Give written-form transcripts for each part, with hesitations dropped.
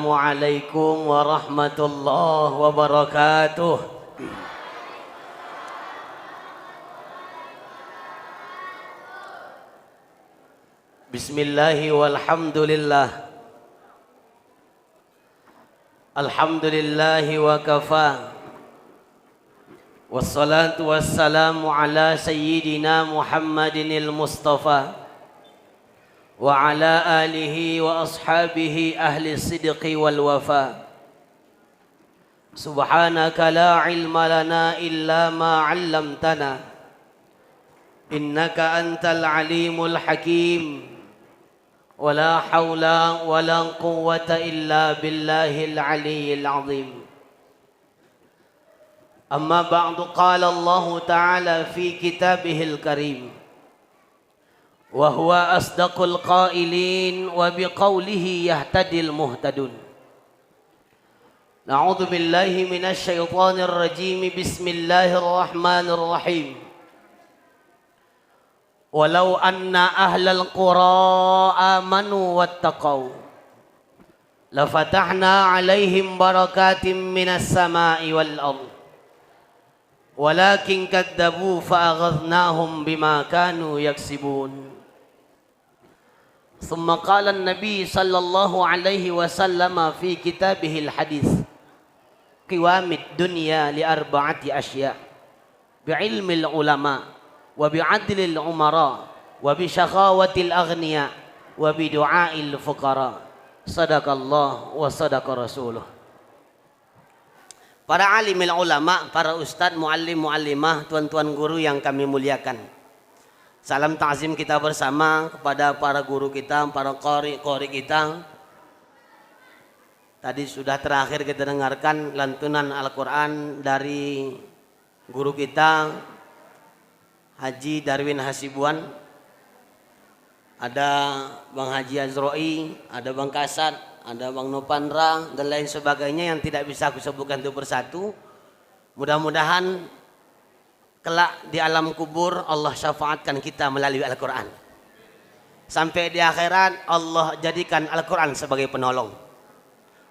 Assalamualaikum warahmatullahi wabarakatuh. Bismillahi walhamdulillah. Alhamdulillahi wa kafa. Wassalatu wassalamu ala sayyidina Muhammadinil Mustafa wa ala alihi wa ashabihi ahli sidqi wal wafa. Subhanaka la ilma lana illa ma 'allamtana innaka antal alimul hakim. Wa la hawla wa la quwwata illa billahil aliyyil azim. Amma ba'du, qala Allah ta'ala fi kitabihil karim wa huwa asdaqul qailin wa biqaulihi yahtadil muhtadun. Na'udzu billahi minasy syaithanir rajim. Bismillahirrahmanirrahim. Walau anna ahlal qura amanu wattaqau lafatahna 'alaihim barakatim minas sama'i wal ardh walakin kadzabu fa'aghadnahum bima kanu yaksibun. ثم قال النبي صلى الله عليه وسلم في كتابه الحديث قوام الدنيا لأربعة أشياء: بعلم العلماء وبعدل الأمراء وبشخاوة الأغنياء وبدعاء الفقراء. صدق الله وصدق رسوله. Para alimil ulama, para ustadz, muallim, muallimah, tuan-tuan guru yang kami muliakan, salam ta'zim kita bersama kepada para guru kita, para qori kita. Tadi sudah terakhir kita dengarkan lantunan Al-Quran dari guru kita Haji Darwin Hasibuan. Ada Bang Haji Azroi, ada Bang Kasat, ada Bang Nopandra dan lain sebagainya yang tidak bisa aku sebutkan itu persatu. Mudah-mudahan kelak di alam kubur Allah syafaatkan kita melalui Al-Quran. Sampai di akhirat Allah jadikan Al-Quran sebagai penolong.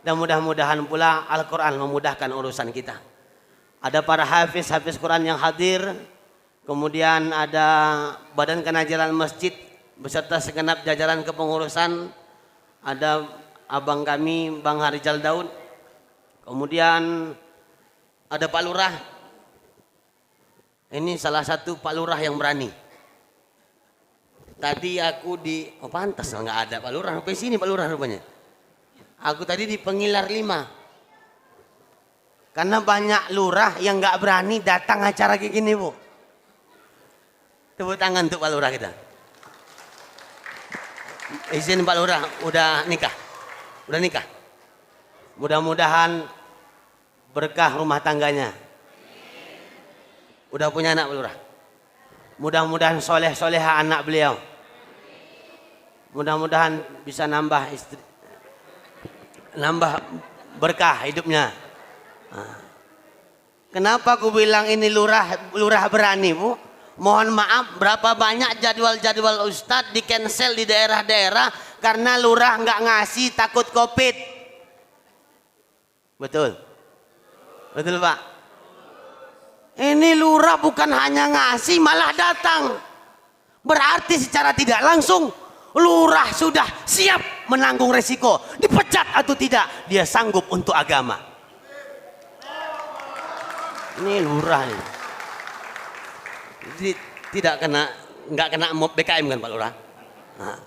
Dan mudah-mudahan pula Al-Quran memudahkan urusan kita. Ada para hafiz Quran yang hadir. Kemudian ada Badan Kenajaran Masjid beserta segenap jajaran kepengurusan. Ada abang kami Bang Harijal Daud. Kemudian ada Pak Lurah. Ini salah satu Pak Lurah yang berani. Tadi aku pantas nggak ada Pak Lurah. Sampai sini Pak Lurah rupanya. Aku tadi di Pengilar 5. Karena banyak lurah yang nggak berani datang acara kayak gini, Bu. Tepuk tangan untuk Pak Lurah kita. Izin Pak Lurah, udah nikah. Mudah-mudahan berkah rumah tangganya. Udah punya anak Pak Lurah. Mudah-mudahan soleh-soleha anak beliau. Mudah-mudahan bisa nambah berkah hidupnya. Kenapa aku bilang ini lurah berani, Bu? Mohon maaf, berapa banyak jadwal-jadwal ustadz di cancel di daerah-daerah karena lurah nggak ngasih, takut COVID. Betul Pak. Ini lurah bukan hanya ngasih, malah datang. Berarti secara tidak langsung lurah sudah siap menanggung resiko, dipecat atau tidak, dia sanggup untuk agama. Ini lurah nih. Jadi nggak kena mob BKM kan Pak Lurah. Nah.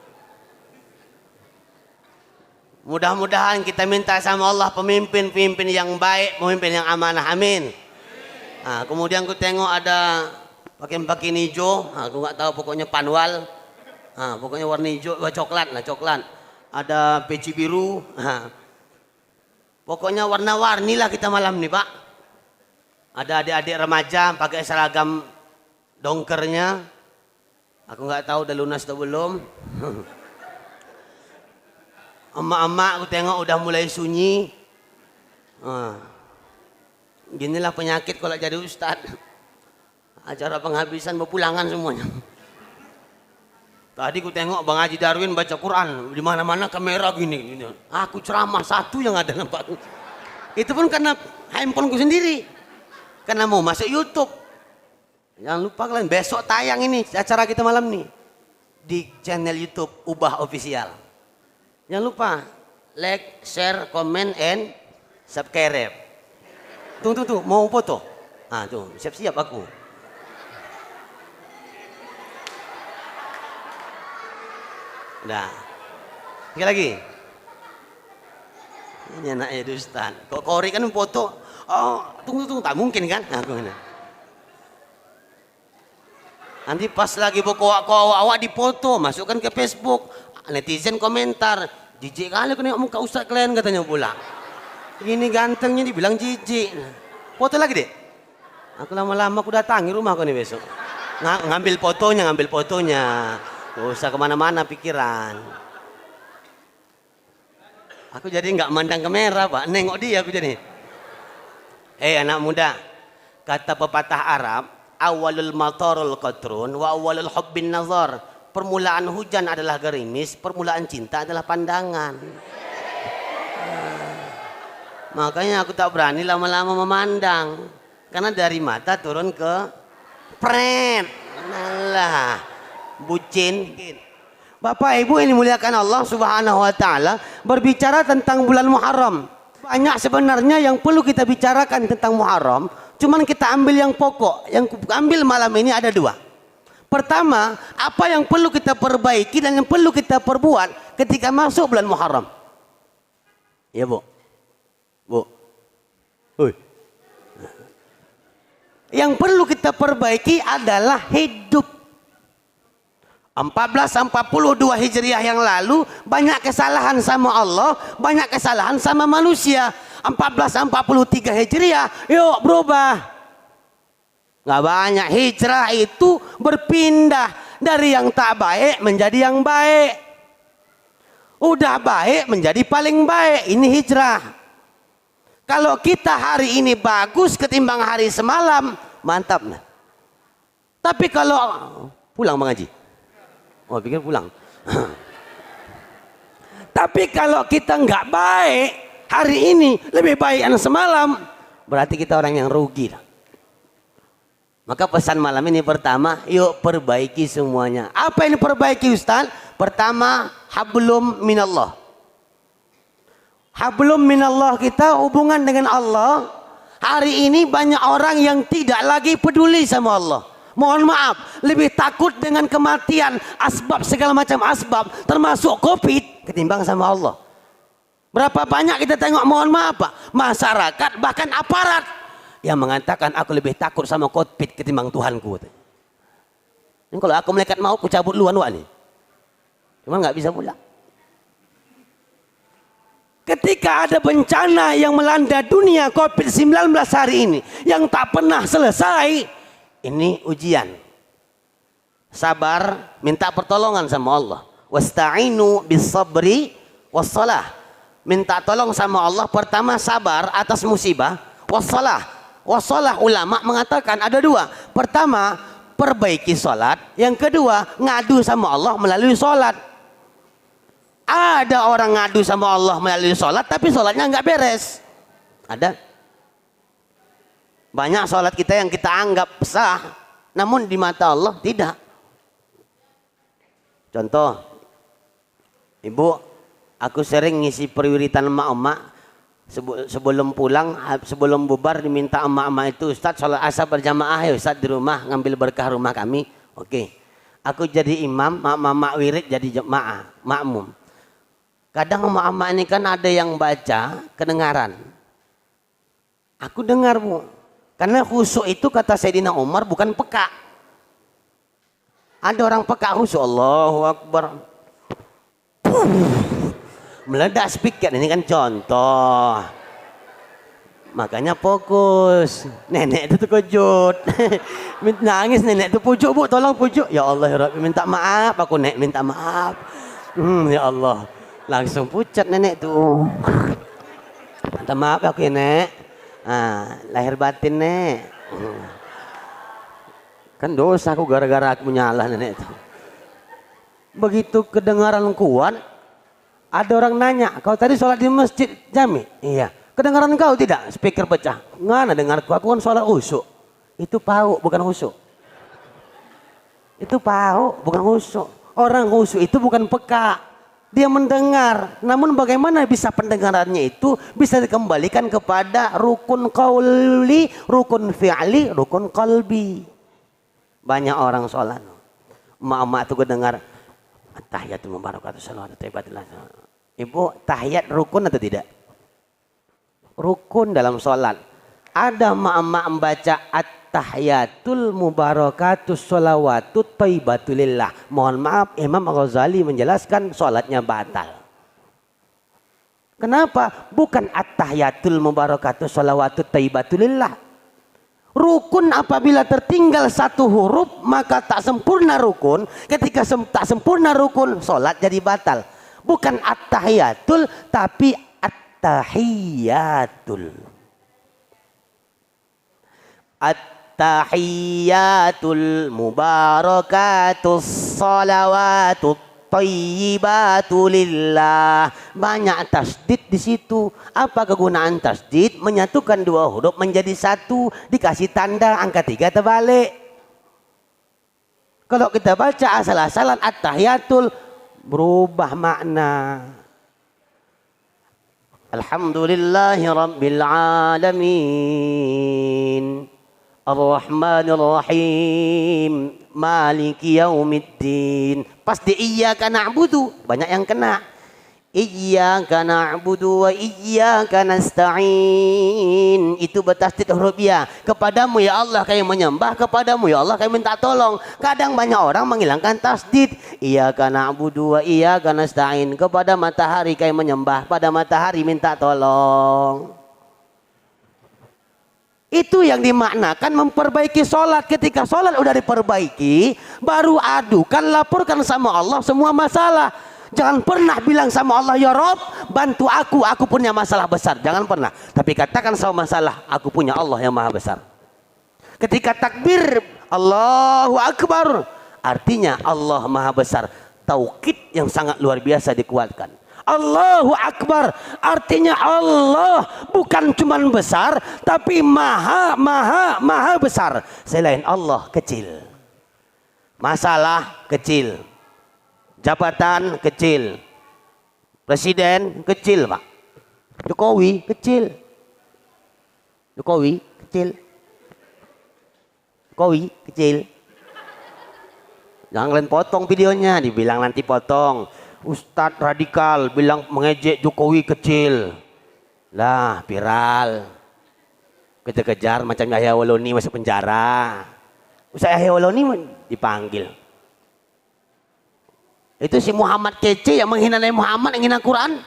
Mudah-mudahan kita minta sama Allah pemimpin yang baik, pemimpin yang amanah, amin. Nah, kemudian aku tengok ada pakai hijau, aku nggak tahu pokoknya panwal. Nah, pokoknya warna hijau, coklat. Ada peci biru. Nah, pokoknya warna-warni lah kita malam nih Pak. Ada adik-adik remaja pakai seragam dongkernya. Aku nggak tahu udah lunas atau belum. Emak-emak aku tengok udah mulai sunyi. Nah, ginilah penyakit kalau jadi ustadz. Acara penghabisan berpulangan semuanya. Tadi ku tengok Bang Haji Darwin baca Quran, di mana-mana kamera gini. Aku ceramah satu yang ada nampak. Itu pun karena handphoneku sendiri. Karena mau masuk YouTube. Jangan lupa kalian besok tayang ini acara kita malam nih di channel YouTube Ubah Official. Jangan lupa like, share, comment, and subscribe. Tuh, mau foto? Ah tuh, siap-siap aku. Udah. Sekali lagi. Ini anaknya Dustan. Kok Kori kan foto? Oh, tunggu, tak mungkin kan? Aku ini. Nanti pas lagi awak dipoto, masukkan ke Facebook, netizen komentar, jijik kali aku nengok muka Ustaz kalian katanya pula. Gini gantengnya dibilang jijik. Foto lagi deh. Aku lama-lama aku datangi rumah kau nih besok. Ngambil fotonya. Gak usah kemana-mana pikiran. Aku jadi nggak mandang kamera Pak, nengok dia aku jadi. Anak muda, kata pepatah Arab, awalul matarul qatrun wa awalul hubbin nazar. Permulaan hujan adalah gerimis, permulaan cinta adalah pandangan. Makanya aku tak berani lama-lama memandang. Karena dari mata turun ke pret. Nalah, bucin. Bapak Ibu ini muliakan Allah Subhanahu wa taala, berbicara tentang bulan Muharram. Banyak sebenarnya yang perlu kita bicarakan tentang Muharram. Cuman kita ambil yang pokok. Yang ambil malam ini ada dua. Pertama, apa yang perlu kita perbaiki dan yang perlu kita perbuat ketika masuk bulan Muharram. Ya Bu. Hui. Yang perlu kita perbaiki adalah hidup. 1442 Hijriah yang lalu banyak kesalahan sama Allah, banyak kesalahan sama manusia. 1443 Hijriah, yuk berubah. Nggak banyak, hijrah itu berpindah dari yang tak baik menjadi yang baik. Udah baik menjadi paling baik, ini hijrah. Kalau kita hari ini bagus ketimbang hari semalam, mantap. Nah. Tapi kalau pulang Bang Haji. Oh pikir pulang. Tapi kalau kita nggak baik hari ini lebih baik yang semalam, berarti kita orang yang rugi. Maka pesan malam ini pertama, yuk perbaiki semuanya. Apa yang diperbaiki Ustaz? Pertama, hablum minallah. Hablum minallah kita hubungan dengan Allah. Hari ini banyak orang yang tidak lagi peduli sama Allah. Mohon maaf, lebih takut dengan kematian, asbab segala macam asbab, termasuk COVID, ketimbang sama Allah. Berapa banyak kita tengok, mohon maaf Pak, masyarakat bahkan aparat yang mengatakan aku lebih takut sama COVID ketimbang Tuhanku. Ini kalau aku malaikat mau, aku cabut luan wak nih. Cuma nggak bisa pula. Ketika ada bencana yang melanda dunia COVID-19 hari ini, yang tak pernah selesai, ini ujian. Sabar, minta pertolongan sama Allah. Wasta'inu bis-sabri was-shalah. Minta tolong sama Allah, pertama sabar atas musibah, was-shalah. Was-shalah ulama mengatakan ada dua. Pertama, perbaiki salat. Yang kedua, ngadu sama Allah melalui salat. Ada orang ngadu sama Allah melalui salat, tapi salatnya nggak beres. Ada. Banyak sholat kita yang kita anggap sah, namun di mata Allah tidak. Contoh, Ibu, aku sering ngisi perwiritan emak-emak. Sebelum pulang, sebelum bubar diminta emak-emak itu, Ustaz sholat asar berjamaah ya Ustaz di rumah, ngambil berkah rumah kami. Oke. Aku jadi imam, emak-emak wirid jadi jemaah, makmum. Kadang emak-emak ini kan ada yang baca kedengaran. Aku dengar Bu. Karena khusyuk itu kata Sayyidina Umar bukan peka. Ada orang peka khusyuk, Allahu Akbar. Meledak speaker, ini kan contoh. Makanya fokus. Nenek itu terkejut. Nangis nenek itu, pujuk Bu, tolong pujuk. Ya Allah ya Rabbi, minta maaf aku nek, minta maaf. Ya Allah. Langsung pucat nenek tuh. Minta maaf aku ya nek. Lahir batin nek. Kan dosa aku gara-gara aku menyalah nenek itu. Begitu kedengaran kuat, ada orang nanya, kau tadi sholat di masjid Jami? Iya. Kedengaran kau tidak? Speaker pecah. Ngana dengarku, aku kan sholat khusyuk. Itu pauk, bukan khusyuk. Itu pauk, bukan khusyuk. Orang khusyuk itu bukan peka. Dia mendengar. Namun bagaimana bisa pendengarannya itu bisa dikembalikan kepada rukun qauli, rukun fi'li, rukun qalbi. Banyak orang sholat. Emak-emak itu kedengar tahiyatul mubarakatuh salawatu thayyibatillah. Ibu, tahiyat rukun atau tidak? Rukun dalam sholat. Ada emak-emak membaca at-tahiyatul mubarakatus sholawatut thayyibatulillah. Mohon maaf, Imam Ghazali menjelaskan sholatnya batal. Kenapa? Bukan at-tahiyatul mubarakatus sholawatut thayyibatulillah. Rukun apabila tertinggal satu huruf maka tak sempurna rukun. Ketika tak sempurna rukun, sholat jadi batal. Bukan at-tahiyatul tapi at-tahiyatul. At-tahiyatul mubarakatus salawatut thayyibatulillah. Banyak tasdid di situ. Apa kegunaan tasdid? Menyatukan dua huruf menjadi satu, dikasih tanda angka 3 terbalik. Kalau kita baca asal-asalan at-tahiyatul berubah makna. Alhamdulillahi rabbil alamin, ar-rahmanir rahim, maliki yaumiddin. Pas di iyyaka na'budu banyak yang kena. Iyyaka na'budu wa iyyaka nasta'in. Itu bertasdid huruf ya. Kepadamu ya Allah kami menyembah, kepadamu ya Allah kami minta tolong. Kadang banyak orang menghilangkan tasdid. Iyyaka na'budu wa iyyaka nasta'in. Kepada matahari kami menyembah, pada matahari minta tolong. Itu yang dimaknakan memperbaiki sholat. Ketika sholat udah diperbaiki, baru adukan, laporkan sama Allah semua masalah. Jangan pernah bilang sama Allah, ya Rob, bantu aku punya masalah besar. Jangan pernah. Tapi katakan sama masalah, aku punya Allah yang maha besar. Ketika takbir, Allahu Akbar, artinya Allah maha besar. Taukid yang sangat luar biasa dikuatkan. Allahu Akbar, artinya Allah bukan cuman besar, tapi maha besar. Selain Allah kecil. Masalah kecil. Jabatan kecil. Presiden kecil, Pak. Jokowi kecil. Jokowi kecil. Jokowi kecil. Jangan kalian potong videonya, dibilang nanti potong. Ustadz radikal bilang mengejek Jokowi kecil. Lah, viral. Kejar-kejar macam Yahya Waloni masuk penjara. Ustadz Yahya Waloni dipanggil. Itu si Muhammad kece yang menghina Nabi Muhammad, yang menghina Quran.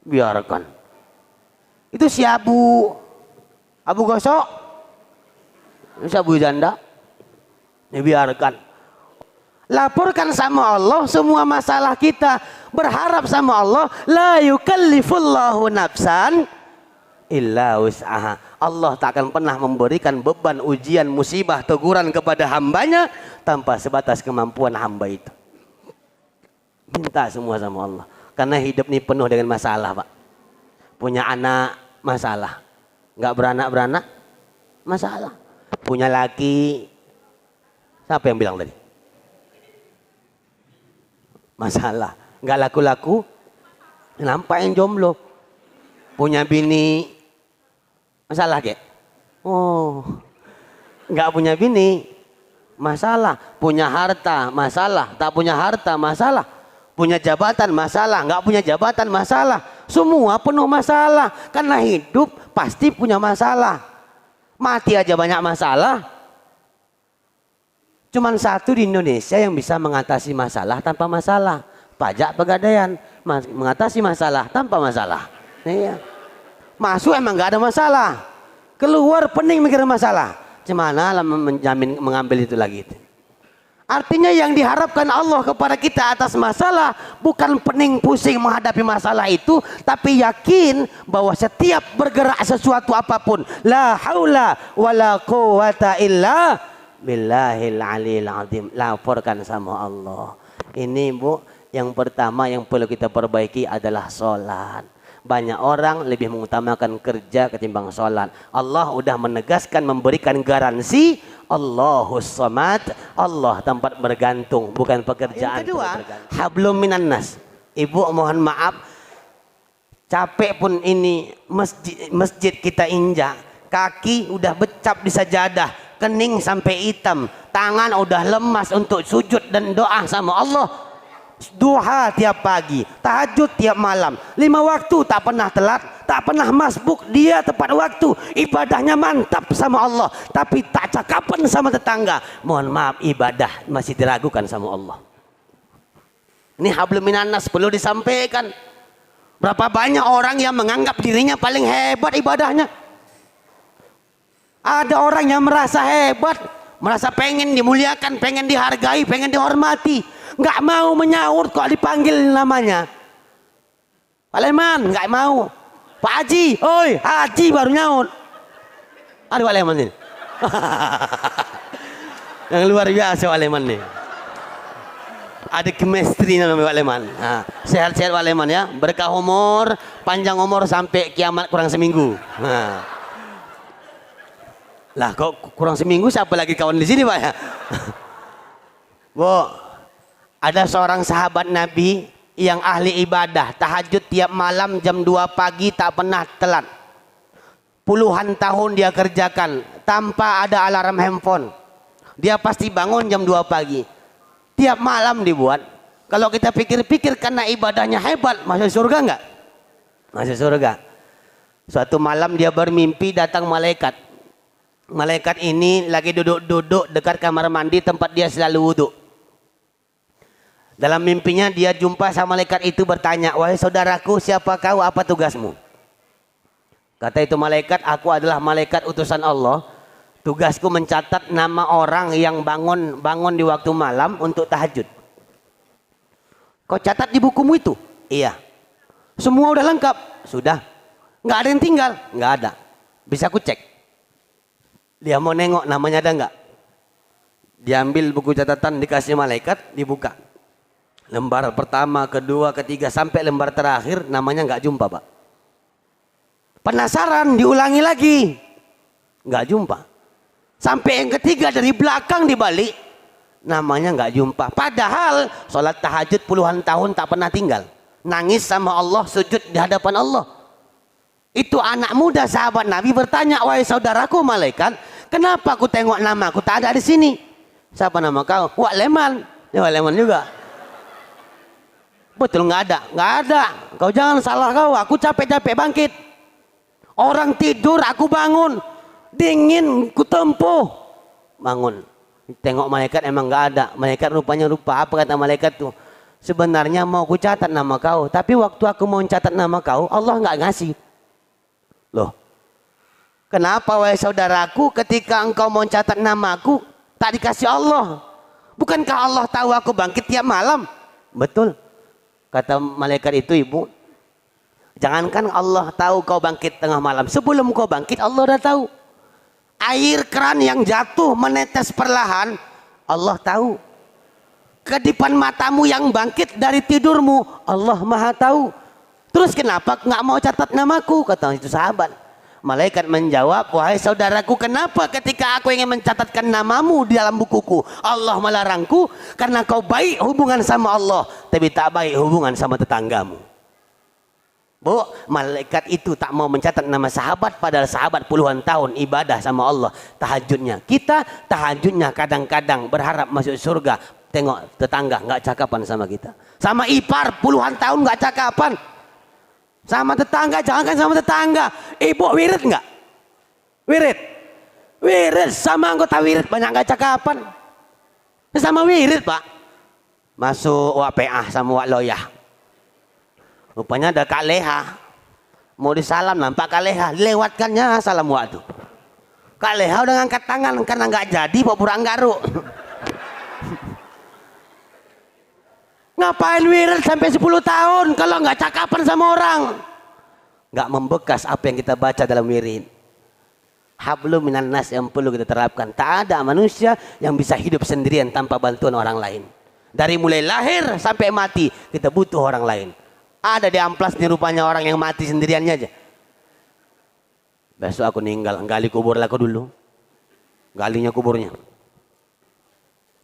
Biarkan. Itu si Abu Gosok. Si Abu Janda. Biarkan. Laporkan sama Allah semua masalah kita. Berharap sama Allah. La yukallifullahu nafsan illa wus'aha. Allah tak akan pernah memberikan beban, ujian, musibah, teguran kepada hambanya tanpa sebatas kemampuan hamba itu. Minta semua sama Allah. Karena hidup ini penuh dengan masalah, Pak. Punya anak, masalah. Nggak beranak-beranak, masalah. Punya laki, siapa yang bilang tadi? Masalah. Nggak laku-laku, nampak yang jomblo. Punya bini, masalah, Kek? Oh, nggak punya bini, masalah. Punya harta, masalah. Tak punya harta, masalah. Punya jabatan, masalah. Nggak punya jabatan, masalah. Semua penuh masalah. Karena hidup pasti punya masalah. Mati aja banyak masalah. Cuman satu di Indonesia yang bisa mengatasi masalah tanpa masalah. Pajak Pegadaian. Mengatasi masalah tanpa masalah. Iya. Masuk emang nggak ada masalah. Keluar pening mikir masalah. Cemana menjamin mengambil itu lagi. Artinya yang diharapkan Allah kepada kita atas masalah bukan pening pusing menghadapi masalah itu, tapi yakin bahwa setiap bergerak sesuatu apapun, la haula wala quwata illa billahil aliyil azim. Laporkan sama Allah. Ini Bu, yang pertama yang perlu kita perbaiki adalah sholat. Banyak orang lebih mengutamakan kerja ketimbang sholat. Allah udah menegaskan, memberikan garansi, Allahus Samad, Allah tempat bergantung, bukan pekerjaan. Yang kedua, hablum minan nas. Ibu mohon maaf, capek pun ini masjid kita injak, kaki udah becap di sajadah, kening sampai hitam, tangan udah lemas untuk sujud dan doa sama Allah. Duha tiap pagi, tahajud tiap malam, 5 waktu tak pernah telat, tak pernah masbuk, dia tepat waktu, ibadahnya mantap sama Allah, tapi tak cakapan sama tetangga. Mohon maaf, ibadah masih diragukan sama Allah. Ini hablum minan nas perlu disampaikan. Berapa banyak orang yang menganggap dirinya paling hebat ibadahnya. Ada orang yang merasa hebat, merasa pengen dimuliakan, pengen dihargai, pengen dihormati, nggak mau menyaut kok dipanggil namanya. Pak Leman nggak mau. Pak Haji, oi Haji baru nyaut. Ada Pak Leman ini. Yang luar biasa Pak Leman nih. Ada chemistry namanya Pak Leman. Nah, sehat-sehat Pak Leman ya, berkah umur, panjang umur sampai kiamat kurang seminggu. Nah. Lah kok kurang seminggu, siapa lagi kawan di sini Pak ya? Bu, ada seorang sahabat Nabi yang ahli ibadah, tahajud tiap malam jam 2 pagi tak pernah telat. Puluhan tahun dia kerjakan tanpa ada alarm handphone. Dia pasti bangun jam 2 pagi. Tiap malam dibuat. Kalau kita pikir-pikir karena ibadahnya hebat, masuk surga enggak? Masuk surga. Suatu malam dia bermimpi datang malaikat. Malaikat ini lagi duduk-duduk dekat kamar mandi tempat dia selalu wudhu. Dalam mimpinya dia jumpa sama malaikat itu bertanya, wahai saudaraku, siapa kau, apa tugasmu? Kata itu malaikat, aku adalah malaikat utusan Allah. Tugasku mencatat nama orang yang bangun di waktu malam untuk tahajud. Kau catat di bukumu itu? Iya. Semua udah lengkap? Sudah. Nggak ada yang tinggal? Nggak ada. Bisa aku cek? Dia mau nengok namanya ada nggak? Diambil buku catatan, dikasih malaikat, dibuka. Lembar pertama, kedua, ketiga, sampai lembar terakhir namanya nggak jumpa Pak. Penasaran, diulangi lagi. Nggak jumpa. Sampai yang ketiga dari belakang dibalik, namanya nggak jumpa. Padahal sholat tahajud puluhan tahun tak pernah tinggal. Nangis sama Allah, sujud di hadapan Allah. Itu anak muda sahabat Nabi bertanya, wahai saudaraku malaikat, kenapa aku tengok nama aku tak ada di sini? Siapa nama kau? Wak Leman. Ya Wak Leman juga. Betul nggak ada? Nggak ada. Kau jangan salah kau. Aku capek-capek bangkit. Orang tidur, aku bangun. Dingin, ku tempuh. Bangun. Tengok malaikat emang nggak ada. Malaikat rupanya lupa. Apa kata malaikat tuh? Sebenarnya mau ku catat nama kau. Tapi waktu aku mau catat nama kau, Allah nggak ngasih. Loh. Kenapa wahai saudaraku ketika engkau mau catat namaku tak dikasih Allah? Bukankah Allah tahu aku bangkit tiap malam? Betul. Kata malaikat itu, ibu, jangankan Allah tahu kau bangkit tengah malam, sebelum kau bangkit Allah udah tahu. Air keran yang jatuh menetes perlahan, Allah tahu. Kedipan matamu yang bangkit dari tidurmu, Allah maha tahu. Terus kenapa nggak mau catat namaku? Kata itu sahabat. Malaikat menjawab, wahai saudaraku, kenapa ketika aku ingin mencatatkan namamu di dalam bukuku, Allah melarangku? Karena kau baik hubungan sama Allah, tapi tak baik hubungan sama tetanggamu. Bu, malaikat itu tak mau mencatat nama sahabat, padahal sahabat puluhan tahun ibadah sama Allah, tahajudnya. Kita tahajudnya kadang-kadang berharap masuk surga, tengok tetangga nggak cakapan sama kita. Sama ipar puluhan tahun nggak cakapan. Sama tetangga, jangankan sama tetangga. Ibu wirid nggak? Wirid. Wirid sama anggota wirid banyak nggak cakapan. Sama wirid Pak. Masuk wak PA sama wak loyah. Rupanya ada Kak Leha. Mau disalam nampak Kak Leha. Lewatkannya salam wak tuh. Kak Leha udah ngangkat tangan karena nggak jadi Pak Burang Garuk. Ngapain wirid sampai 10 tahun kalau nggak cakapan sama orang? Nggak membekas apa yang kita baca dalam wirid. Hablum minan nas yang perlu kita terapkan. Tak ada manusia yang bisa hidup sendirian tanpa bantuan orang lain. Dari mulai lahir sampai mati kita butuh orang lain. Ada di amplas nih rupanya orang yang mati sendiriannya aja. Besok aku ninggal, gali kubur aku dulu. Galinya kuburnya.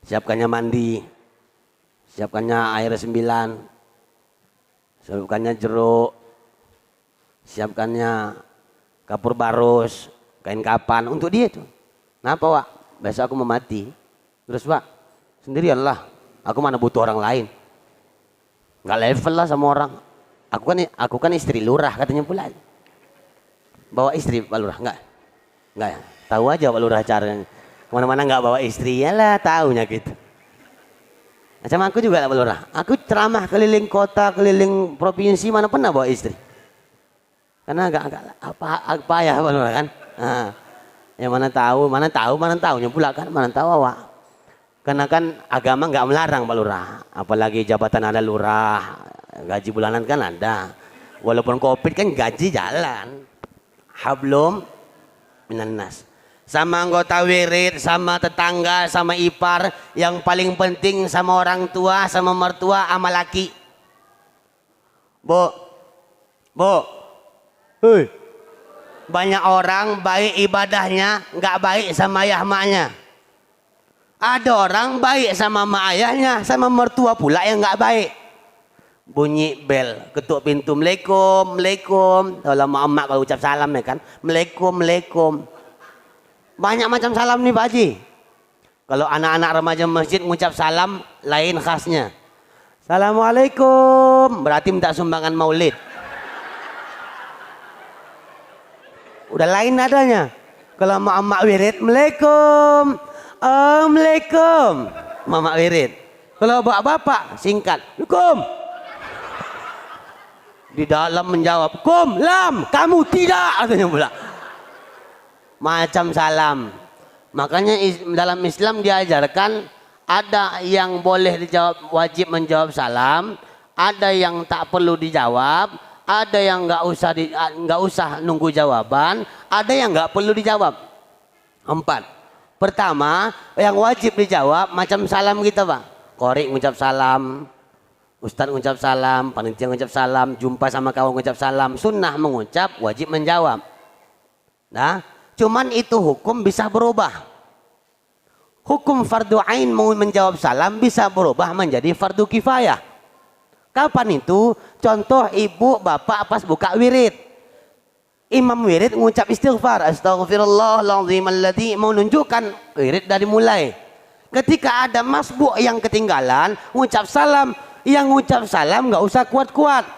Siapkannya mandi. Siapkannya air 9. Siapkannya jeruk. Siapkannya kapur barus, kain kapan untuk dia itu. Kenapa, Wak? Besok aku mau mati. Terus, Wak, sendirian lah. Aku mana butuh orang lain. Nggak level lah sama orang. Aku kan istri lurah katanya pula. Bawa istri Pak Lurah enggak? Enggak ya? Tahu aja Pak Lurah caranya. Kemana-mana nggak bawa istri, ya lah taunya gitu. Macam aku juga Pak Lurah. Aku ceramah keliling kota, keliling provinsi, mana pernah bawa istri. Karena agak apa ya Pak Lurah kan? Nah, ya mana tahunya pula kan, mana tahu awak. Karena kan agama nggak melarang Pak Lurah. Apalagi jabatan ada lurah, gaji bulanan kan ada. Walaupun Covid kan gaji jalan. Hablum minan nas. Sama anggota wirid, sama tetangga, sama ipar, yang paling penting sama orang tua, sama mertua, sama laki. Bu, hei. Banyak orang baik ibadahnya, nggak baik sama ayah maknya. Ada orang baik sama mak ayahnya, sama mertua pula yang nggak baik. Bunyi bel, ketuk pintu, Assalamualaikum. Kalau mak kalau ucap salam ya kan, Assalamualaikum. Banyak macam salam nih Pak Haji. Kalau anak-anak remaja masjid ngucap salam, lain khasnya. Assalamualaikum, berarti minta sumbangan maulid. Udah lain adanya. Kalau mak wirid, Assalamualaikum, mama wirid. Kalau bapak singkat, Assalamualaikum. Di dalam menjawab, Kum, lam, kamu tidak, katanya pula. Macam salam. Makanya dalam Islam diajarkan ada yang boleh dijawab, wajib menjawab salam, ada yang tak perlu dijawab, ada yang nggak usah nunggu jawaban, ada yang nggak perlu dijawab. 4. Pertama, yang wajib dijawab macam salam kita Pak. Korek ngucap salam, Ustadz ngucap salam, panitia ngucap salam, jumpa sama kawan ngucap salam, sunnah mengucap, wajib menjawab. Nah, cuman itu hukum bisa berubah. Hukum fardu ain mau menjawab salam bisa berubah menjadi fardu kifayah. Kapan itu? Contoh ibu bapak pas buka wirid. Imam wirid mengucap istighfar, astagfirullahaladzim alladzi, mau nunjukkan wirid dari mulai. Ketika ada masbuk yang ketinggalan, mengucap salam, yang mengucap salam nggak usah kuat-kuat.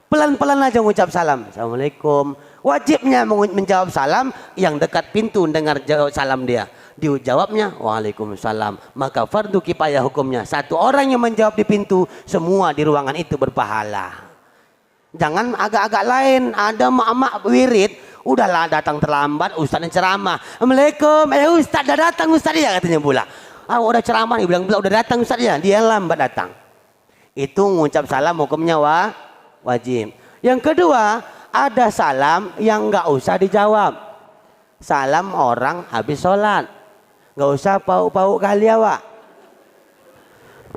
Pelan-pelan aja mengucap salam. Assalamualaikum. Wajibnya menjawab salam yang dekat pintu dengar jawab salam dia. Dijawabnya Waalaikumsalam. Maka fardu kifayah hukumnya. Satu orang yang menjawab di pintu, semua di ruangan itu berpahala. Jangan agak-agak lain. Ada mak-mak wirid, udahlah datang terlambat, ustadz ceramah. Assalamualaikum. Ustadz dah datang ustadz ya, katanya pula. Udah ceramah, dia bilang udah datang ustadz ya. Dia lambat datang. Itu mengucap salam hukumnya wajib. Yang kedua, ada salam yang nggak usah dijawab. Salam orang habis sholat. Nggak usah pauk-pauk kali ya Wak.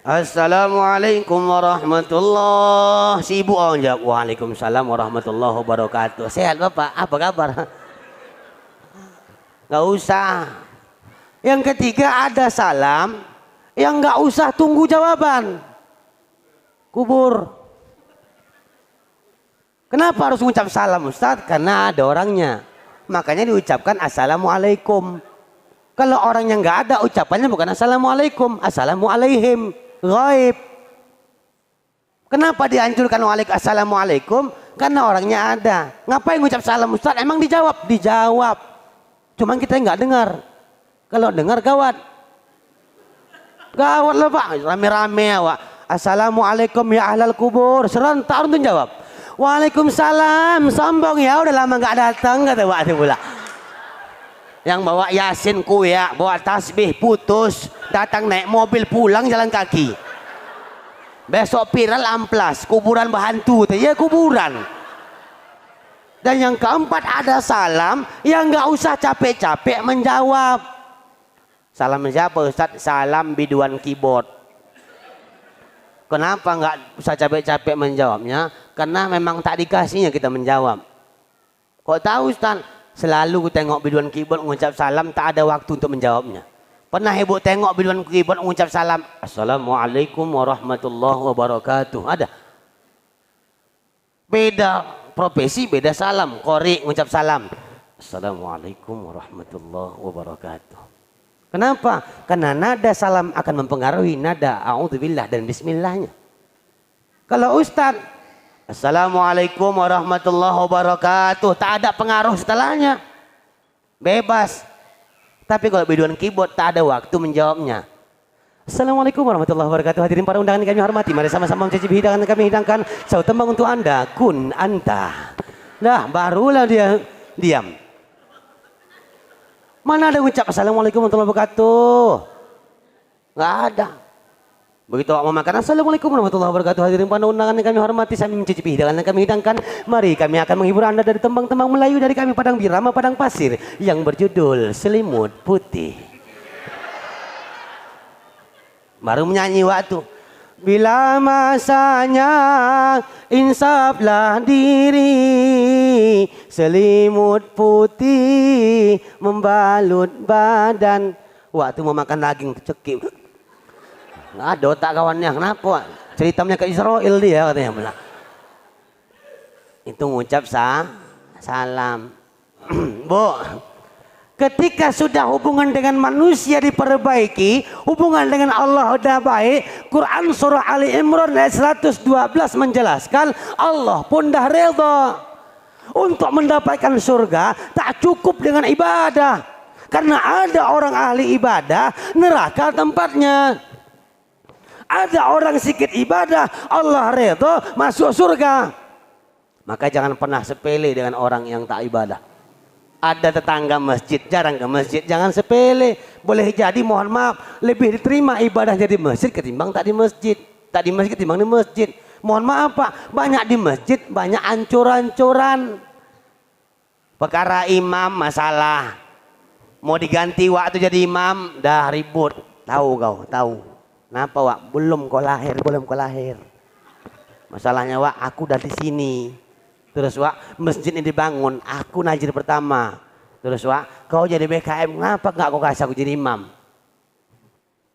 Assalamualaikum warahmatullahi. Si ibu orang jawab Waalaikumsalam warahmatullahi wabarakatuh. Sehat Bapak? Apa kabar? Nggak usah. Yang ketiga, ada salam yang nggak usah tunggu jawaban. Kubur. Kenapa harus mengucap salam Ustaz? Karena ada orangnya. Makanya diucapkan Assalamualaikum. Kalau orangnya nggak ada, ucapannya bukan Assalamualaikum, Assalamualaihim, ghaib. Kenapa dianjurkan Assalamualaikum? Karena orangnya ada. Ngapain ngucap salam Ustaz? Emang dijawab? Dijawab. Cuman kita nggak dengar. Kalau dengar gawat. Gawat lah Pak. Rame-rame ya Pak. Assalamualaikum ya ahlal kubur. Serentak orang tuh jawab. Waalaikumsalam. Sombong ya, udah lama nggak datang kata Pak pula. Yang bawa Yasin kuya, bawa tasbih putus, datang naik mobil pulang jalan kaki. Besok viral amplas, kuburan berhantu, ya kuburan. Dan yang keempat, ada salam yang nggak usah capek-capek menjawab. Salam siapa Ustaz? Salam biduan keyboard. Kenapa nggak usah capek-capek menjawabnya? Karena memang tak dikasihnya kita menjawab. Kok tahu Ustaz? Selalu tengok biduan keyboard mengucap salam, tak ada waktu untuk menjawabnya. Pernah ibu tengok biduan keyboard mengucap salam, Assalamualaikum warahmatullahi wabarakatuh. Ada? Beda profesi, beda salam. Qori mengucap salam, Assalamualaikum warahmatullahi wabarakatuh. Kenapa? Karena nada salam akan mempengaruhi nada a'udzubillah dan bismillahnya. Kalau Ustaz, Assalamualaikum warahmatullahi wabarakatuh, tak ada pengaruh setelahnya. Bebas. Tapi kalau biduan keyboard tak ada waktu menjawabnya. Assalamualaikum warahmatullahi wabarakatuh. Hadirin para undangan yang kami hormati, mari sama-sama mencicipi hidangan kami hidangkan. Satu tembang untuk Anda, kun anta. Nah, barulah dia diam. Mana ada ucap Assalamualaikum warahmatullahi wabarakatuh? Nggak ada. Begitu mau makan, Assalamualaikum warahmatullahi wabarakatuh. Hadirin para undangan yang kami hormati, sambil mencicipi hidangan yang kami hidangkan, mari kami akan menghibur Anda dari tembang-tembang Melayu dari kami Padang Birama Padang Pasir yang berjudul Selimut Putih. Baru menyanyi waktu. Bila masanya insaflah diri, selimut putih membalut badan. Waktu mau makan daging cekik. Nggak ada otak kawannya. Kenapa? Ceritanya ke Israel dia katanya. Itu ngucap salam. Bu, ketika sudah hubungan dengan manusia diperbaiki, hubungan dengan Allah sudah baik, Quran surah Ali Imran ayat 112 menjelaskan Allah pun dah redha. Untuk mendapatkan surga tak cukup dengan ibadah. Karena ada orang ahli ibadah, neraka tempatnya. Ada orang sikit ibadah, Allah redha masuk surga. Maka jangan pernah sepele dengan orang yang tak ibadah. Ada tetangga masjid, jarang ke masjid, jangan sepele. Boleh jadi mohon maaf, lebih diterima ibadahnya di masjid ketimbang tak di masjid. Tak di masjid ketimbang di masjid. Mohon maaf Pak, banyak di masjid, banyak ancur-ancuran. Perkara imam masalah. Mau diganti waktu jadi imam, dah ribut. Tahu kau, tahu. Kenapa Wak? Belum kau lahir. Masalahnya Wak, aku dari sini. Terus Wak, masjid ini dibangun, aku najir pertama. Terus Wak, kau jadi BKM, kenapa nggak kau kasih aku jadi imam?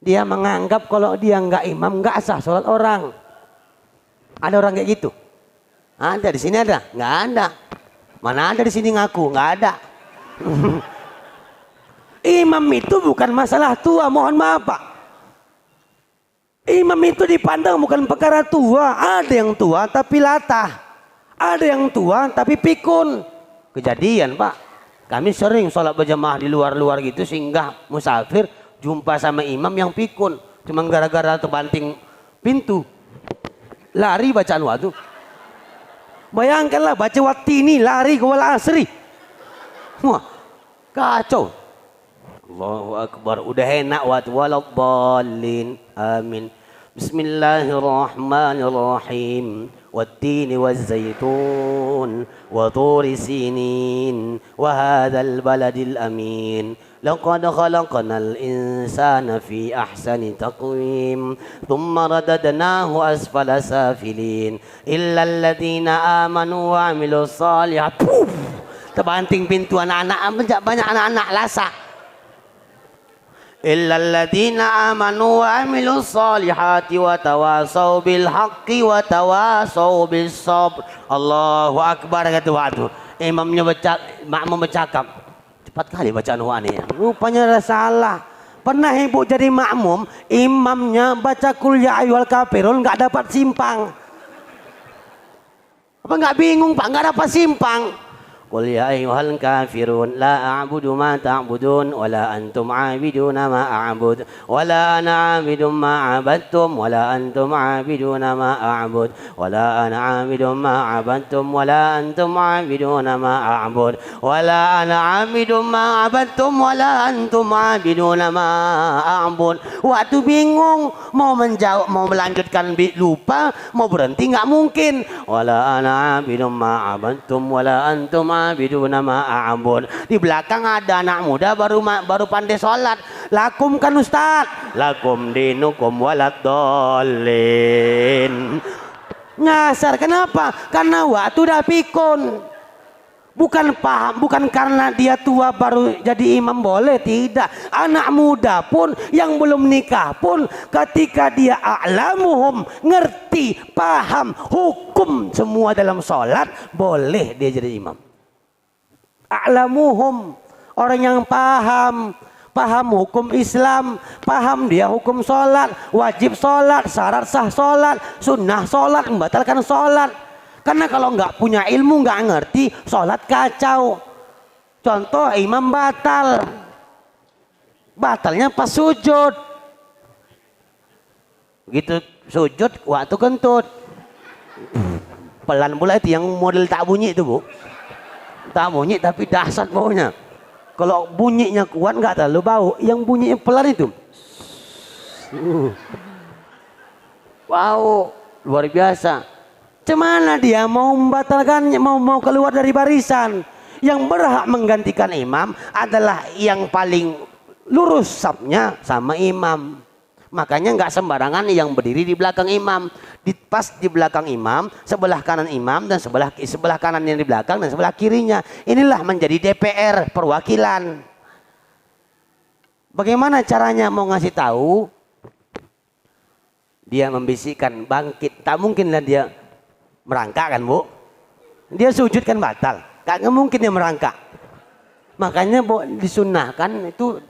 Dia menganggap kalau dia nggak imam, nggak sah sholat orang. Ada orang kayak gitu? Ada di sini ada? Nggak ada. Mana ada di sini ngaku? Nggak ada. Imam itu bukan masalah tua, mohon maaf Pak. Imam itu dipandang bukan perkara tua. Ada yang tua tapi latah. Ada yang tua tapi pikun. Kejadian Pak. Kami sering sholat berjamaah di luar-luar gitu, singgah musafir, jumpa sama imam yang pikun. Cuma gara-gara terbanting pintu. Lari bacaan waktu. Bayangkanlah baca waktu ini lari ke wal asri. Wah, kacau. Allahu Akbar. Udah enak waktu waladhdallin. Amin. Bismillahirrahmanirrahim. Wattini wazzaitun wa turi sinin wa hadzal baladil amin. Laqad khalaqnal insana fi ahsani taqwim thumma radadnahu asfala safilin illa alladhina amanu wa amilus shalihat. Terbanting pintu anak-anak, banyak anak-anak lasak. Illal ladzina amanu wa amilus solihati wa tawasau bil haqqi wa tawasau bis sabr. Allahu Akbar kata waktu. Imamnya makmum bercakap. Cepat kali bacaan wani. Rupanya ada salah. Pernah ibu jadi makmum, imamnya baca qul ya ayyuhal kafirun enggak dapat simpang. Apa enggak bingung Pak, enggak dapat simpang. Qul ya ayyuhal kafirun la a'budu ma ta'budun wa la antum 'abiduna ma a'bud wa la ana 'abidun ma 'abadtum wa la antum 'abiduna ma a'bud wa la ana 'abidun ma 'abadtum wa la antum 'abiduna ma a'bud wa la ana 'abidun ma 'abadtum wa la antum 'abiduna ma a'bud. Waktu bingung mau menjawab, mau melanjutkan lupa, mau berhenti enggak mungkin. Wa la ana 'abidun ma 'abadtum wa la antum abiduna ma'abud. Di belakang ada anak muda baru pandai sholat. Lakum kan Ustaz. Lakum dinukum waladdallin. Nyasar, kenapa? Karena waktu udah pikun. Bukan paham, bukan karena dia tua baru jadi imam boleh, tidak. Anak muda pun yang belum nikah pun ketika dia a'lamuhum, ngerti, paham hukum semua dalam sholat, boleh dia jadi imam. A'lamuhum, orang yang paham hukum Islam, paham dia hukum sholat, wajib sholat, syarat sah sholat, sunnah sholat, membatalkan sholat. Karena kalau nggak punya ilmu, nggak ngerti, sholat kacau. Contoh imam batalnya pas sujud. Gitu sujud waktu kentut. Pelan pula itu yang model tak bunyi itu Bu. Tak bunyi tapi dahsyat baunya. Kalau bunyinya kuat nggak terlalu bau, yang bunyinya pelan itu. Wow, luar biasa. Cemana dia mau membatalkannya, mau keluar dari barisan. Yang berhak menggantikan imam adalah yang paling lurus safnya sama imam. Makanya nggak sembarangan yang berdiri di belakang imam. Pas di belakang imam, sebelah kanan imam dan sebelah kanan yang di belakang dan sebelah kirinya. Inilah menjadi DPR, perwakilan. Bagaimana caranya mau ngasih tahu? Dia membisikkan bangkit, tak mungkinlah dia merangkak kan Bu, dia sujud kan batal, gak mungkin dia merangkak. Makanya Bu disunahkan itu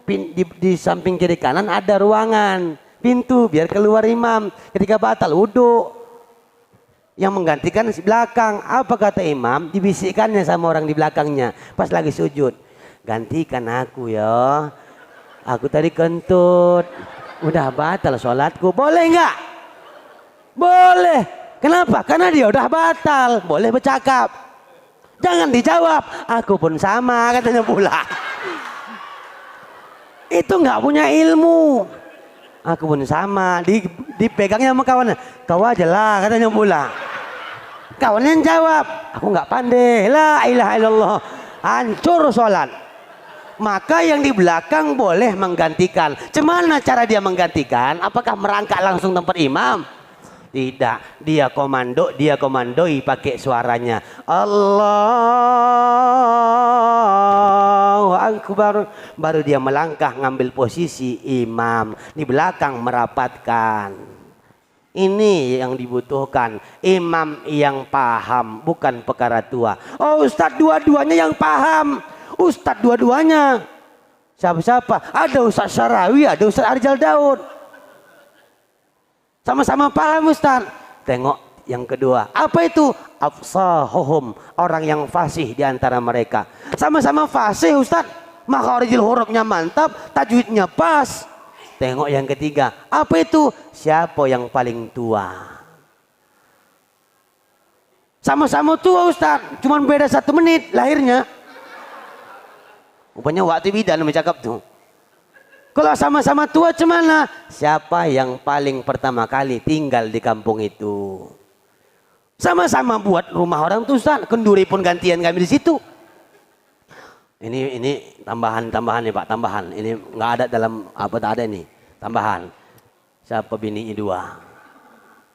di samping kiri kanan ada ruangan pintu biar keluar imam ketika batal wudu. Yang menggantikan di belakang, apa kata imam, dibisikkannya sama orang di belakangnya pas lagi sujud, gantikan aku ya, aku tadi kentut, udah batal sholatku. Boleh nggak? Boleh. Kenapa? Karena dia udah batal, boleh bercakap. Jangan dijawab, aku pun sama katanya pula. Itu nggak punya ilmu. Aku pun sama, dipegangnya sama kawannya. Kau aja lah katanya pula. Kawannya jawab, aku nggak pandai. La ilaha illallah. Hancur sholat. Maka yang di belakang boleh menggantikan. Cemana cara dia menggantikan? Apakah merangkak langsung tempat imam? Tidak, dia komandoi pakai suaranya. Allahu Akbar. Baru dia melangkah ngambil posisi imam. Di belakang merapatkan. Ini yang dibutuhkan. Imam yang paham, bukan perkara tua. Oh Ustadz dua-duanya yang paham. Ustadz dua-duanya. Siapa-siapa? Ada Ustadz Syarawi, ada Ustadz Arjal Daud. Sama-sama paham Ustaz. Tengok yang kedua. Apa itu? Afsahuhum, orang yang fasih di antara mereka. Sama-sama fasih Ustaz. Makharijul hurufnya mantap, tajwidnya pas. Tengok yang ketiga. Apa itu? Siapa yang paling tua? Sama-sama tua Ustaz. Cuman beda 1 menit lahirnya. Rupanya waktu bidan bercakap tuh. Kalau sama-sama tua cemana? Siapa yang paling pertama kali tinggal di kampung itu? Sama-sama buat rumah orang tuh Ustaz. Kenduri pun gantian kami di situ. Ini tambahan ya Pak, tambahan. Ini nggak ada dalam apa, tak ada nih. Tambahan. Siapa bininya 2?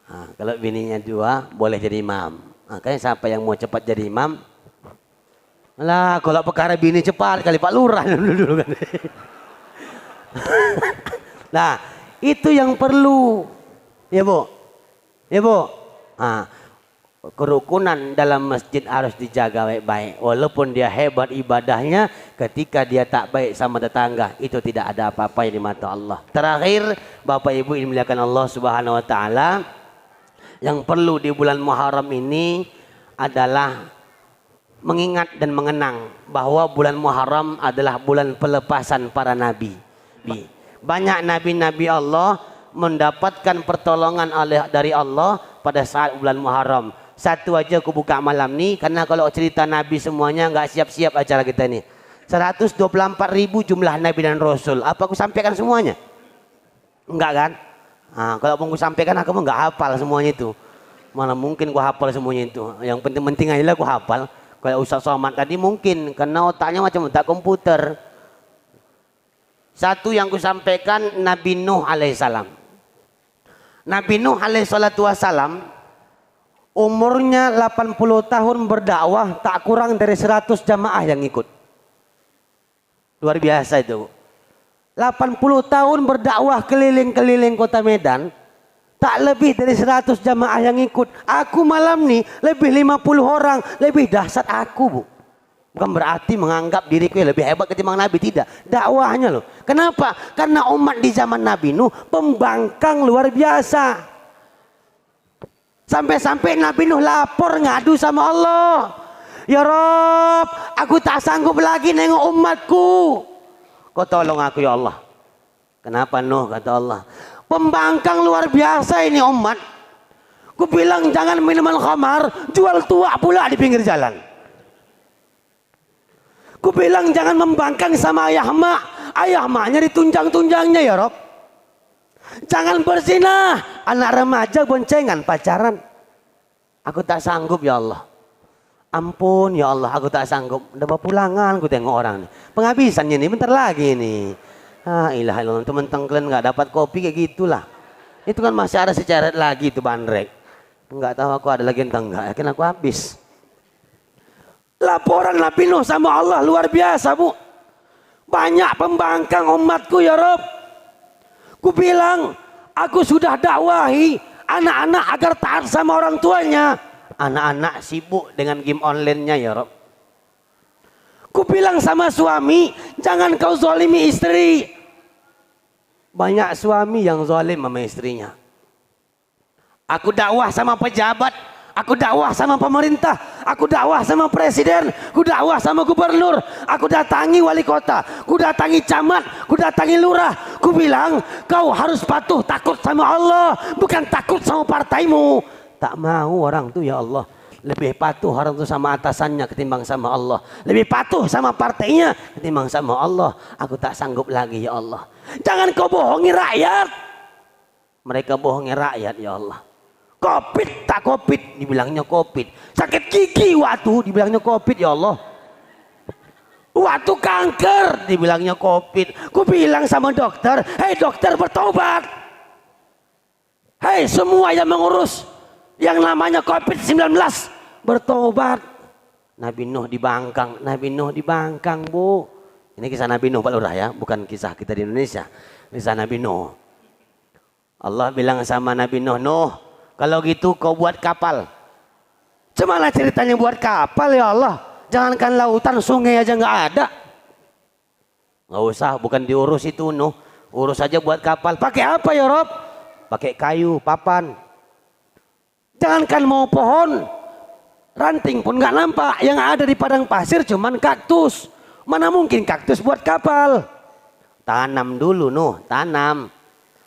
Nah, kalau bininya 2 boleh jadi imam. Makanya siapa yang mau cepat jadi imam? Lah kalau perkara bini cepat kali Pak Lurah dulu kan. Nah itu yang perlu ya Bu, ya Bu. Nah, kerukunan dalam masjid harus dijaga baik-baik. Walaupun dia hebat ibadahnya, ketika dia tak baik sama tetangga, itu tidak ada apa-apa di mata Allah. Terakhir Bapak Ibu yang dimuliakan Allah Subhanahu Wa Taala, yang perlu di bulan Muharram ini adalah mengingat dan mengenang bahwa bulan Muharram adalah bulan pelepasan para nabi. Banyak nabi-nabi Allah mendapatkan pertolongan dari Allah pada saat bulan Muharram. Satu aja aku buka malam ni, karena kalau cerita nabi semuanya nggak siap-siap acara kita ni. 124.000 jumlah nabi dan rasul. Apa aku sampaikan semuanya? Enggak kan? Nah, kalau aku sampaikan aku nggak hafal semuanya itu. Mana mungkin aku hafal semuanya itu. Yang penting-penting aja lah aku hafal. Kalau Ustaz Somad tadi mungkin karena otaknya macam otak komputer. Satu yang kusampaikan Nabi Nuh alaihissalam. Nabi Nuh alaihissalam umurnya 80 tahun berdakwah, tak kurang dari 100 jamaah yang ikut. Luar biasa itu. 80 tahun berdakwah keliling-keliling kota Medan, tak lebih dari 100 jamaah yang ikut. Aku malam nih lebih 50 orang, lebih dahsyat aku, Bu. Bukan berarti menganggap diriku lebih hebat ketimbang Nabi, tidak. Dakwahnya loh. Kenapa? Karena umat di zaman Nabi Nuh pembangkang luar biasa. Sampai-sampai Nabi Nuh lapor ngadu sama Allah. Ya Rob, aku tak sanggup lagi nengok umatku. Kau tolong aku ya Allah. Kenapa Nuh? Kata Allah. Pembangkang luar biasa ini umat. Ku bilang jangan minuman khamar, jual tua pula di pinggir jalan. Ku bilang jangan membangkang sama ayah mak. Ayah maknya ditunjang-tunjangnya ya Rob. Jangan berzinah, anak remaja boncengan pacaran. Aku tak sanggup ya Allah. Ampun ya Allah, aku tak sanggup. Udah pulangan ku tengok orang nih. Penghabisannya nih bentar lagi nih. Ah ilah ilah, teman-teman kalian nggak dapat kopi kayak gitulah. Itu kan masih ada seceret lagi itu bandrek. Enggak tahu aku ada lagi entah enggak. Yakin aku habis. Laporan Nabi Nuh sama Allah luar biasa, Bu. Banyak pembangkang umatku ya Rob. Ku bilang, aku sudah dakwahi anak-anak agar taat sama orang tuanya. Anak-anak sibuk dengan game online-nya ya Rob. Ku bilang sama suami, jangan kau zalimi istri. Banyak suami yang zalim sama istrinya. Aku dakwah sama pejabat, aku dakwah sama pemerintah, aku dakwah sama presiden, aku dakwah sama gubernur, aku datangi wali kota, aku datangi camat, aku datangi lurah. Ku bilang kau harus patuh takut sama Allah, bukan takut sama partaimu. Tak mau orang tuh ya Allah. Lebih patuh orang tuh sama atasannya ketimbang sama Allah. Lebih patuh sama partainya ketimbang sama Allah. Aku tak sanggup lagi ya Allah. Jangan kau bohongi rakyat. Mereka bohongi rakyat ya Allah. Covid tak covid, dibilangnya covid. Sakit gigi waktu, dibilangnya covid ya Allah. Waktu kanker, dibilangnya covid. Ku bilang sama dokter, hei dokter bertobat. Hei semua yang mengurus yang namanya COVID-19 bertobat. Nabi Nuh dibangkang, Nabi Nuh dibangkang, Bu. Ini kisah Nabi Nuh Pak Lurah ya, bukan kisah kita di Indonesia. Kisah Nabi Nuh. Allah bilang sama Nabi Nuh, Nuh, kalau gitu kau buat kapal. Cemana ceritanya buat kapal ya Allah? Jangankan lautan, sungai aja nggak ada. Nggak usah, bukan diurus itu Nuh. Urus aja buat kapal. Pakai apa ya Rob? Pakai kayu, papan. Jangankan mau pohon, ranting pun nggak nampak. Yang ada di padang pasir cuman kaktus. Mana mungkin kaktus buat kapal? Tanam dulu Nuh, tanam.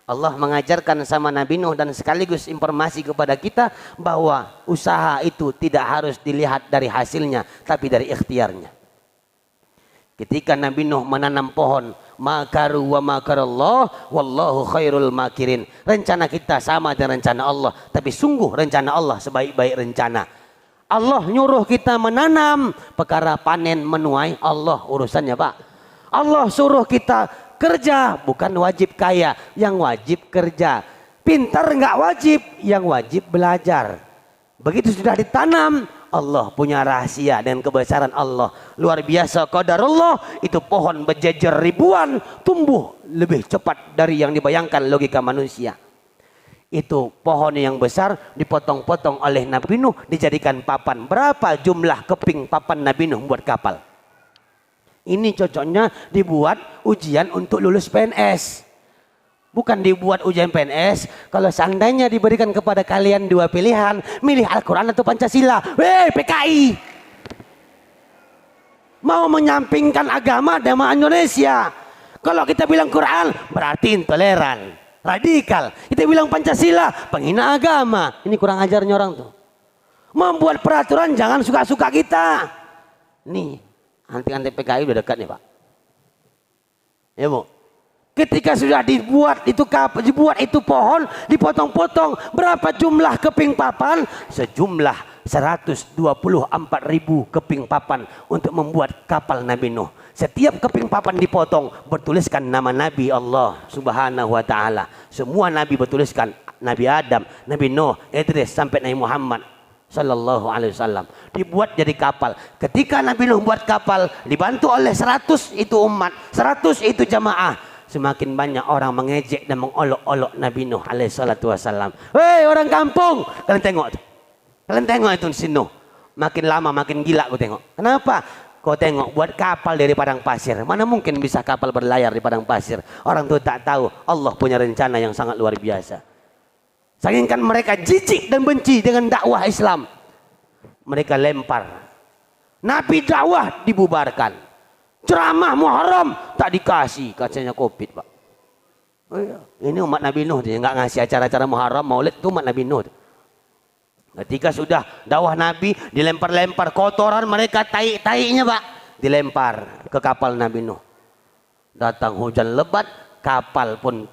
Allah mengajarkan sama Nabi Nuh dan sekaligus informasi kepada kita bahwa usaha itu tidak harus dilihat dari hasilnya, tapi dari ikhtiarnya. Ketika Nabi Nuh menanam pohon, makaru wa makarallah wallahu khairul makirin. Rencana kita sama dengan rencana Allah, tapi sungguh rencana Allah sebaik-baik rencana. Allah nyuruh kita menanam, perkara panen menuai Allah urusannya Pak. Allah suruh kita kerja, bukan wajib kaya, yang wajib kerja. Pintar nggak wajib, yang wajib belajar. Begitu sudah ditanam, Allah punya rahasia dan kebesaran Allah. Luar biasa qadarullah, itu pohon berjejer ribuan, tumbuh lebih cepat dari yang dibayangkan logika manusia. Itu pohon yang besar dipotong-potong oleh Nabi Nuh, dijadikan papan. Berapa jumlah keping papan Nabi Nuh buat kapal? Ini cocoknya dibuat ujian untuk lulus PNS. Bukan dibuat ujian PNS kalau seandainya diberikan kepada kalian dua pilihan, milih Al-Quran atau Pancasila. Weh PKI, mau menyampingkan agama dan Indonesia. Kalau kita bilang Quran berarti intoleran, radikal. Kita bilang Pancasila penghina agama. Ini kurang ajarnya orang tuh. Membuat peraturan jangan suka-suka kita. Nih anti PKI udah dekat nih Pak. Ya Bu. Ketika sudah dibuat itu pohon, dipotong-potong, berapa jumlah keping papan? Sejumlah 124.000 keping papan untuk membuat kapal Nabi Nuh. Setiap keping papan dipotong bertuliskan nama Nabi Allah Subhanahu wa taala. Semua nabi bertuliskan, Nabi Adam, Nabi Nuh, Idris sampai Nabi Muhammad sallallahu alaihi wasallam. Dibuat jadi kapal. Ketika Nabi Nuh buat kapal dibantu oleh 100 itu umat, 100 itu jamaah. Semakin banyak orang mengejek dan mengolok-olok Nabi Nuh alaihi salatu wasallam. Hei orang kampung, kalian tengok tuh. Kalian tengok itu si Nuh. Makin lama makin gila aku tengok. Kenapa? Kau tengok buat kapal dari padang pasir. Mana mungkin bisa kapal berlayar di padang pasir? Orang tuh tak tahu Allah punya rencana yang sangat luar biasa. Saking kan mereka jijik dan benci dengan dakwah Islam, mereka lempar. Nabi dakwah dibubarkan. Ceramah Muharram tak dikasih, katanya Covid, Pak. Oh iya. Ini umat Nabi Nuh dia nggak ngasih acara-acara Muharram, Maulid itu umat Nabi Nuh. Ketika sudah dakwah Nabi dilempar-lempar kotoran mereka, tai-tainya Pak, dilempar ke kapal Nabi Nuh. Datang hujan lebat, kapal pun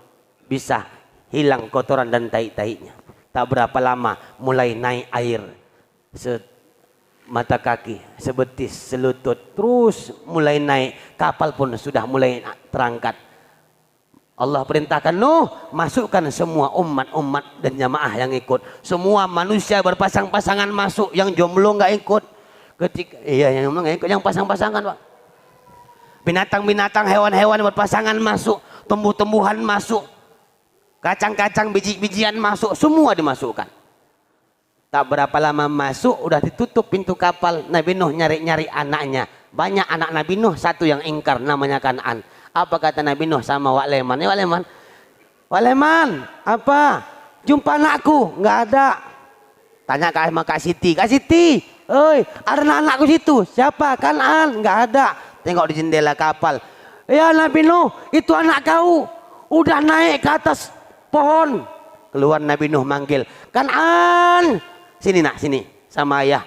bisa hilang kotoran dan tai-tainya. Tak berapa lama mulai naik air mata kaki, sebetis, selutut, terus mulai naik. Kapal pun sudah mulai terangkat. Allah perintahkan Nuh, masukkan semua umat-umat dan jamaah yang ikut. Semua manusia berpasang-pasangan masuk, yang jomblo nggak ikut. Ketika yang jomblo nggak ikut, yang pasang-pasangan Pak. Binatang-binatang, hewan-hewan berpasangan masuk, tumbuh-tumbuhan masuk, kacang-kacang, biji-bijian masuk, semua dimasukkan. Tak berapa lama masuk, udah ditutup pintu kapal. Nabi Nuh nyari-nyari anaknya. Banyak anak Nabi Nuh, satu yang ingkar namanya Kan'an. Apa kata Nabi Nuh sama Wak Leman? Wak Leman, Wak Leman, apa? Jumpa anakku? Nggak ada. Tanya sama Kak Siti. Kak Siti, oi, ada anakku situ. Siapa? Kan'an? Nggak ada. Tengok di jendela kapal. Ya Nabi Nuh, itu anak kau. Udah naik ke atas pohon. Keluar Nabi Nuh manggil, Kan'an, sini nak, sini sama ayah.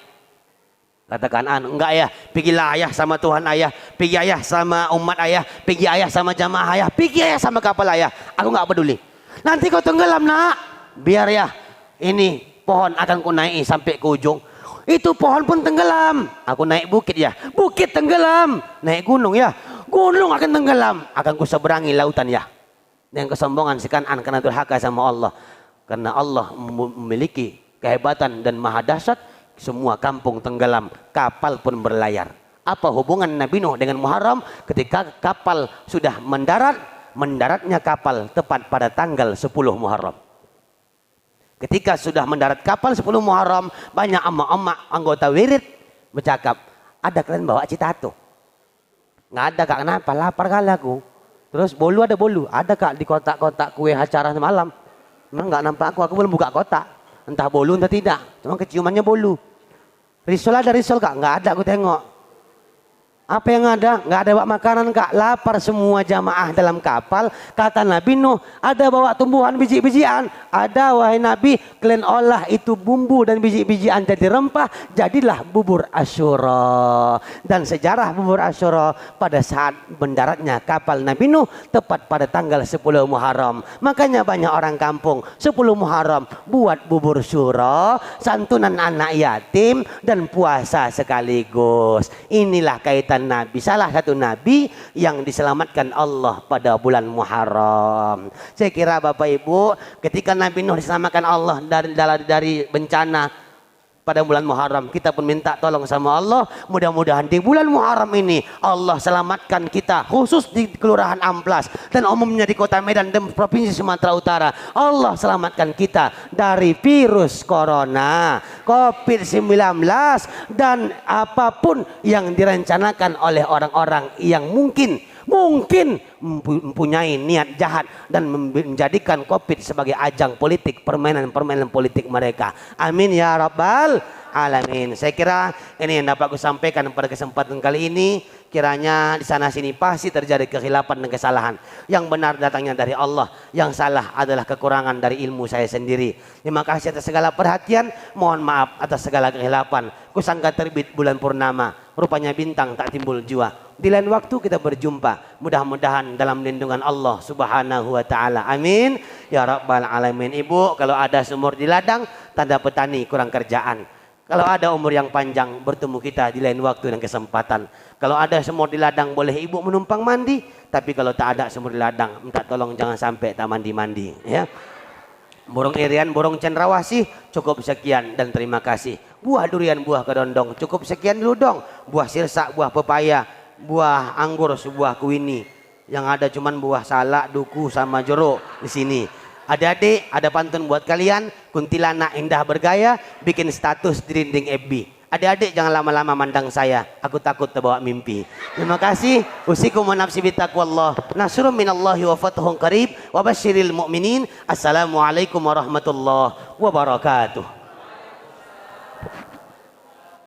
Kata Kan'an, enggak ya, pergilah ayah sama Tuhan ayah, pergi ayah sama umat ayah, pergi ayah sama jamaah ayah, pergi ayah sama kapal ayah. Aku enggak peduli. Nanti kau tenggelam nak, biar ya, ini pohon akan ku naik sampai ke ujung. Itu pohon pun tenggelam. Aku naik bukit ya, bukit tenggelam. Naik gunung ya, gunung akan tenggelam. Akan ku seberangi lautan ya. Yang kesombongan si Kan'an karena durhaka sama Allah. Karena Allah memiliki kehebatan dan maha dahsyat. Semua kampung tenggelam, kapal pun berlayar. Apa hubungan Nabi Nuh dengan Muharram? Ketika kapal sudah mendarat, mendaratnya kapal tepat pada tanggal 10 Muharram. Ketika sudah mendarat kapal 10 Muharram, banyak emak-emak anggota wirid bercakap, ada kalian bawa citato? Nggak ada Kak, kenapa? Lapar kali aku. Terus bolu ada bolu? Ada Kak di kotak-kotak kue acara semalam. Memang nggak nampak aku belum buka kotak. Entah bolu entah tidak, cuma keciumannya bolu. Risol ada risol Kak? Nggak ada aku tengok. Apa yang ada? Nggak ada bawa makanan Kak. Lapar semua jamaah dalam kapal. Kata Nabi Nuh, ada bawa tumbuhan biji-bijian? Ada wahai Nabi, kalian olah itu bumbu dan biji-bijian jadi rempah, jadilah bubur Asyura. Dan sejarah bubur Asyura pada saat mendaratnya kapal Nabi Nuh tepat pada tanggal 10 Muharram. Makanya banyak orang kampung 10 Muharram buat bubur syura, santunan anak yatim dan puasa sekaligus. Inilah kaitan Nabi, salah satu Nabi yang diselamatkan Allah pada bulan Muharram. Saya kira Bapak Ibu, ketika Nabi Nuh diselamatkan Allah dari bencana pada bulan Muharram, kita pun minta tolong sama Allah. Mudah-mudahan di bulan Muharram ini Allah selamatkan kita, khusus di Kelurahan Amplas dan umumnya di Kota Medan dan Provinsi Sumatera Utara. Allah selamatkan kita dari virus corona, COVID-19 dan apapun yang direncanakan oleh orang-orang yang mungkin mempunyai niat jahat dan menjadikan COVID sebagai ajang politik, permainan politik mereka. Amin ya rabbal alamin. Saya kira ini yang dapat aku sampaikan pada kesempatan kali ini. Kiranya di sana sini pasti terjadi kekhilafan dan kesalahan. Yang benar datangnya dari Allah, yang salah adalah kekurangan dari ilmu saya sendiri. Terima kasih atas segala perhatian, mohon maaf atas segala kekhilafan. Kusangka terbit bulan purnama, rupanya bintang tak timbul jua. Di lain waktu kita berjumpa, mudah-mudahan dalam lindungan Allah Subhanahu wa taala. Amin ya rabbal alamin. Ibu, kalau ada sumur di ladang, tanda petani kurang kerjaan. Kalau ada umur yang panjang, bertemu kita di lain waktu dan kesempatan. Kalau ada semut di ladang, boleh ibu menumpang mandi. Tapi kalau tak ada semut di ladang, minta tolong jangan sampai tak mandi-mandi. Ya. Burung irian, burung cendrawasih, cukup sekian dan terima kasih. Buah durian, buah kedondong, cukup sekian dulu dong. Buah sirsak, buah pepaya, buah anggur, sebuah kuini. Yang ada cuman buah salak, duku sama jeruk di sini. Adik-adik, ada pantun buat kalian. Kuntilanak indah bergaya, bikin status di dinding FB. Adik-adik jangan lama-lama mandang saya, aku takut terbawa mimpi. Terima kasih. Usikum wa nafsi bitaqwallah. Nasrun minallahi wa fathun qarib wa basyiril mu'minin. Assalamualaikum warahmatullahi wabarakatuh.